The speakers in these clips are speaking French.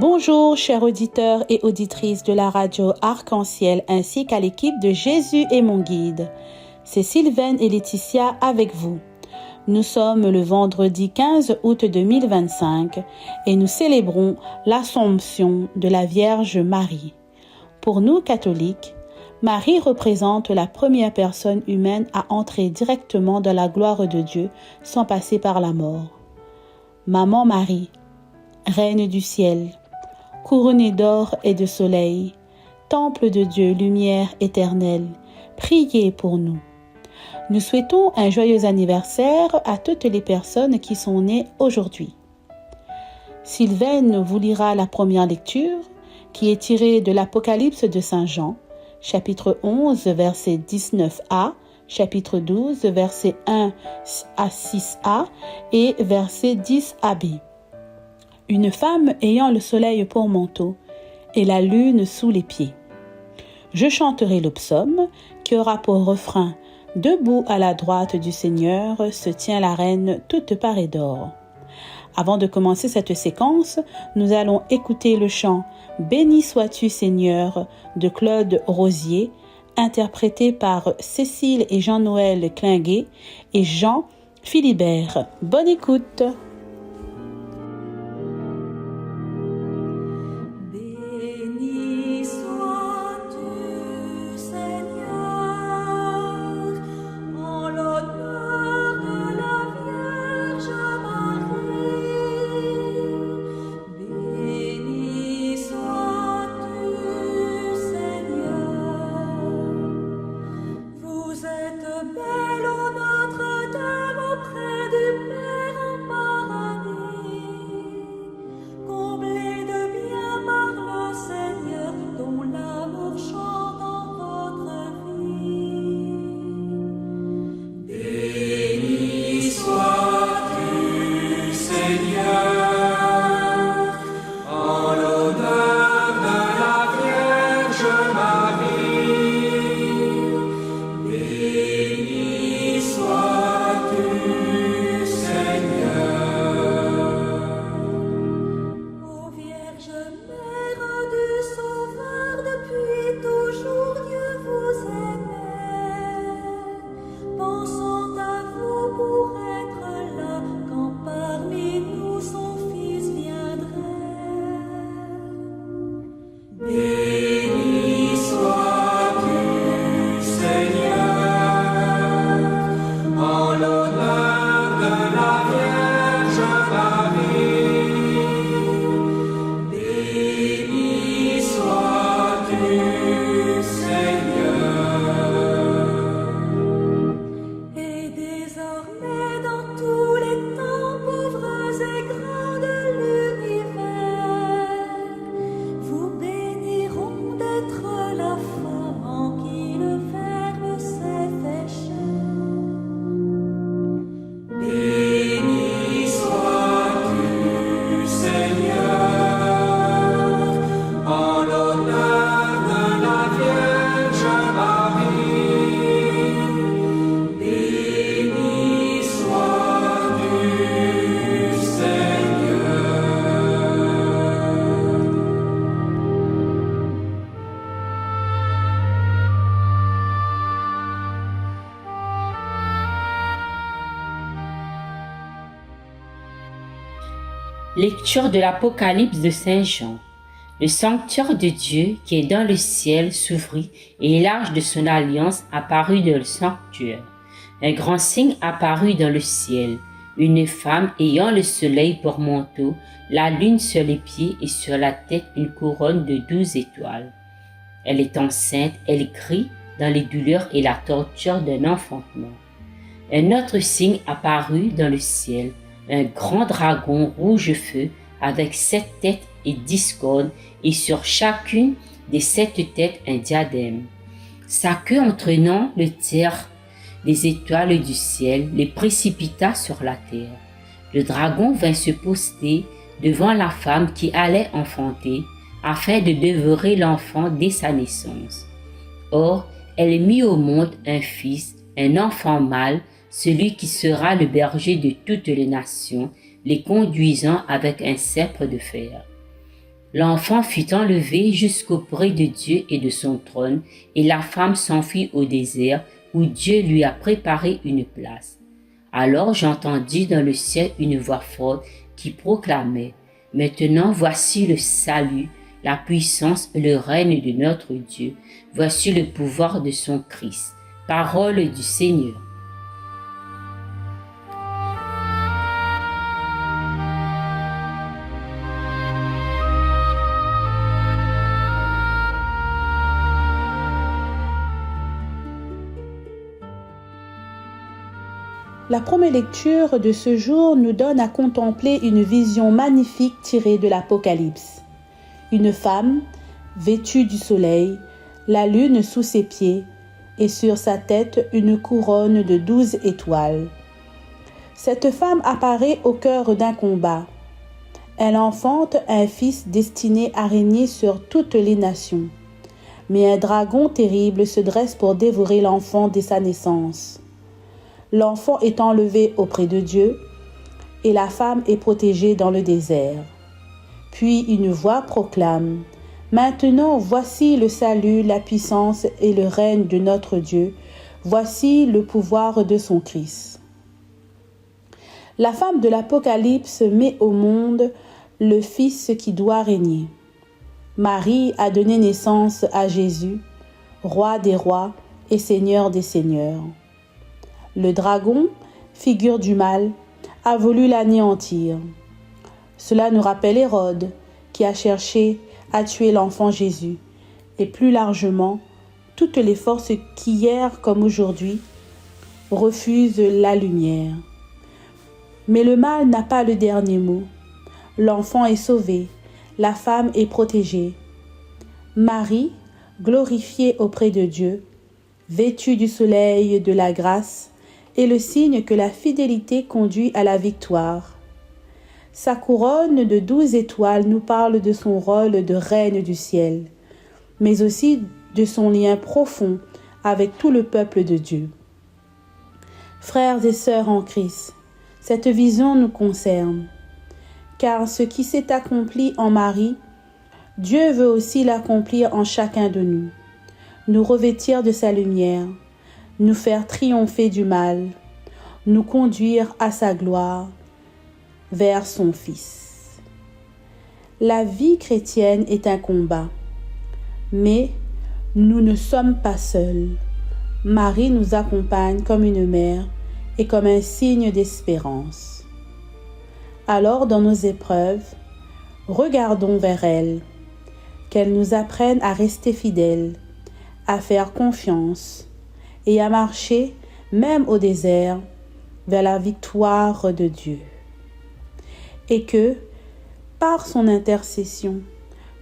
Bonjour, chers auditeurs et auditrices de la radio Arc-en-Ciel ainsi qu'à l'équipe de Jésus est mon guide. C'est Sylvaine et Laetitia avec vous. Nous sommes le vendredi 15 août 2025 et nous célébrons l'Assomption de la Vierge Marie. Pour nous, catholiques, Marie représente la première personne humaine à entrer directement dans la gloire de Dieu sans passer par la mort. Maman Marie, Reine du ciel, couronnée d'or et de soleil, temple de Dieu, lumière éternelle, priez pour nous. Nous souhaitons un joyeux anniversaire à toutes les personnes qui sont nées aujourd'hui. Sylvaine vous lira la première lecture, qui est tirée de l'Apocalypse de Saint Jean, chapitre 11, verset 19a, chapitre 12, verset 1 à 6a et verset 10ab. Une femme ayant le soleil pour manteau et la lune sous les pieds. Je chanterai le psaume qui aura pour refrain « Debout à la droite du Seigneur se tient la reine toute parée d'or ». Avant de commencer cette séquence, nous allons écouter le chant « Béni sois-tu Seigneur » de Claude Rosier, interprété par Cécile et Jean-Noël Klinguet et Jean Philibert. Bonne écoute! Lecture de l'Apocalypse de Saint Jean. Le sanctuaire de Dieu qui est dans le ciel s'ouvrit et l'arche de son alliance apparut dans le sanctuaire. Un grand signe apparut dans le ciel, une femme ayant le soleil pour manteau, la lune sur les pieds et sur la tête une couronne de 12 étoiles. Elle est enceinte, elle crie dans les douleurs et la torture d'un enfantement. Un autre signe apparut dans le ciel, un grand dragon rouge feu avec 7 têtes et 10 cornes et sur chacune des 7 têtes un diadème. Sa queue entraînant le terre, les étoiles du ciel les précipita sur la terre. Le dragon vint se poster devant la femme qui allait enfanter afin de dévorer l'enfant dès sa naissance. Or, elle mit au monde un fils, un enfant mâle, celui qui sera le berger de toutes les nations, les conduisant avec un sceptre de fer. L'enfant fut enlevé jusqu'auprès de Dieu et de son trône, et la femme s'enfuit au désert, où Dieu lui a préparé une place. Alors j'entendis dans le ciel une voix forte qui proclamait: Maintenant voici le salut, la puissance et le règne de notre Dieu. Voici le pouvoir de son Christ. Parole du Seigneur. La première lecture de ce jour nous donne à contempler une vision magnifique tirée de l'Apocalypse. Une femme, vêtue du soleil, la lune sous ses pieds, et sur sa tête une couronne de 12 étoiles. Cette femme apparaît au cœur d'un combat. Elle enfante un fils destiné à régner sur toutes les nations. Mais un dragon terrible se dresse pour dévorer l'enfant dès sa naissance. L'enfant est enlevé auprès de Dieu et la femme est protégée dans le désert. Puis une voix proclame: Maintenant voici le salut, la puissance et le règne de notre Dieu. Voici le pouvoir de son Christ. La femme de l'Apocalypse met au monde le Fils qui doit régner. Marie a donné naissance à Jésus, roi des rois et seigneur des seigneurs. Le dragon, figure du mal, a voulu l'anéantir. Cela nous rappelle Hérode, qui a cherché à tuer l'enfant Jésus, et plus largement, toutes les forces qui, hier comme aujourd'hui, refusent la lumière. Mais le mal n'a pas le dernier mot. L'enfant est sauvé, la femme est protégée. Marie, glorifiée auprès de Dieu, vêtue du soleil de la grâce, est le signe que la fidélité conduit à la victoire. Sa couronne de 12 étoiles nous parle de son rôle de reine du ciel, mais aussi de son lien profond avec tout le peuple de Dieu. Frères et sœurs en Christ, cette vision nous concerne, car ce qui s'est accompli en Marie, Dieu veut aussi l'accomplir en chacun de nous, nous revêtir de sa lumière, nous faire triompher du mal, nous conduire à sa gloire, vers son Fils. La vie chrétienne est un combat, mais nous ne sommes pas seuls. Marie nous accompagne comme une mère et comme un signe d'espérance. Alors, dans nos épreuves, regardons vers elle, qu'elle nous apprenne à rester fidèles, à faire confiance et à marcher, même au désert, vers la victoire de Dieu. Et que, par son intercession,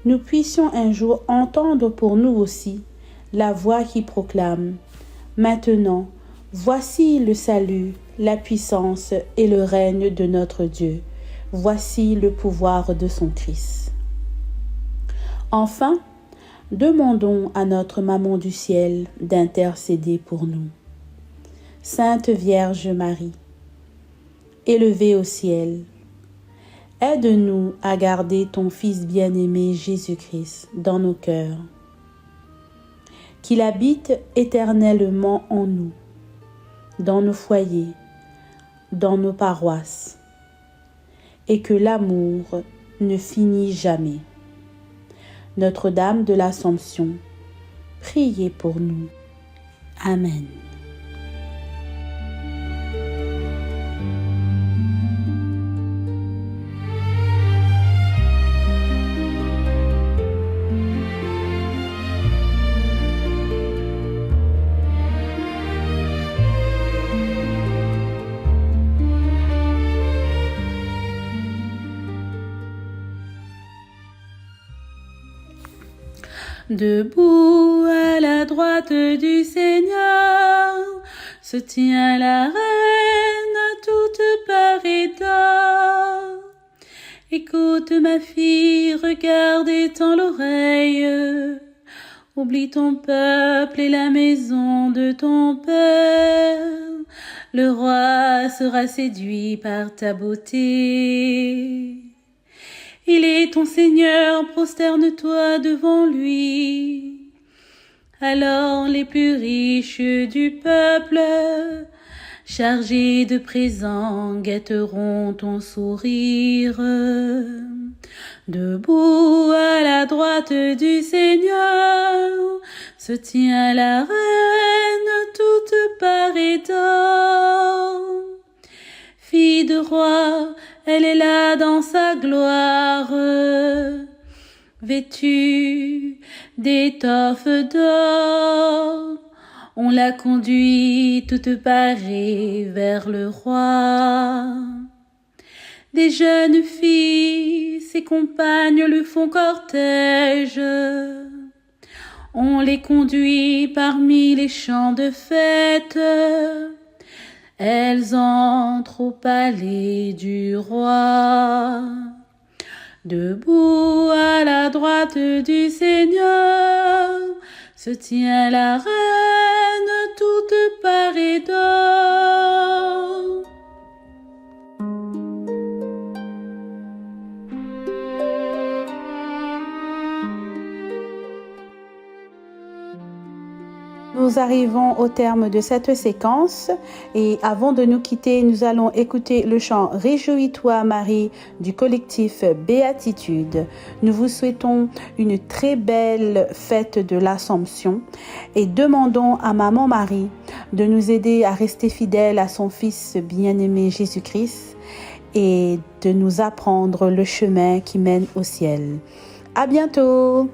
nous puissions un jour entendre pour nous aussi la voix qui proclame: Maintenant, voici le salut, la puissance et le règne de notre Dieu. Voici le pouvoir de son Christ. Enfin, demandons à notre Maman du ciel d'intercéder pour nous. Sainte Vierge Marie, élevée au ciel, aide-nous à garder ton Fils bien-aimé Jésus-Christ dans nos cœurs, qu'il habite éternellement en nous, dans nos foyers, dans nos paroisses, et que l'amour ne finit jamais. Notre-Dame de l'Assomption, priez pour nous. Amen. Debout à la droite du Seigneur, se tient la reine à toute part et d'or. Écoute ma fille, regarde et tends l'oreille Oublie ton peuple et la maison de ton père. Le roi sera séduit par ta beauté. Il est ton Seigneur, prosterne-toi devant lui. Alors les plus riches du peuple, chargés de présents, guetteront ton sourire. Debout à la droite du Seigneur, se tient la reine toute parée d'or. Fille de roi, elle est là dans sa gloire, vêtue d'étoffes d'or. On la conduit toute parée vers le roi. Des jeunes filles, ses compagnes le font cortège. On les conduit parmi les champs de fête. Elles entrent au palais du roi. Debout à la droite du Seigneur, se tient la reine toute parée d'or. Nous arrivons au terme de cette séquence et avant de nous quitter, nous allons écouter le chant « Réjouis-toi Marie » du collectif Béatitude. Nous vous souhaitons une très belle fête de l'Assomption et demandons à Maman Marie de nous aider à rester fidèles à son Fils bien-aimé Jésus-Christ et de nous apprendre le chemin qui mène au ciel. À bientôt!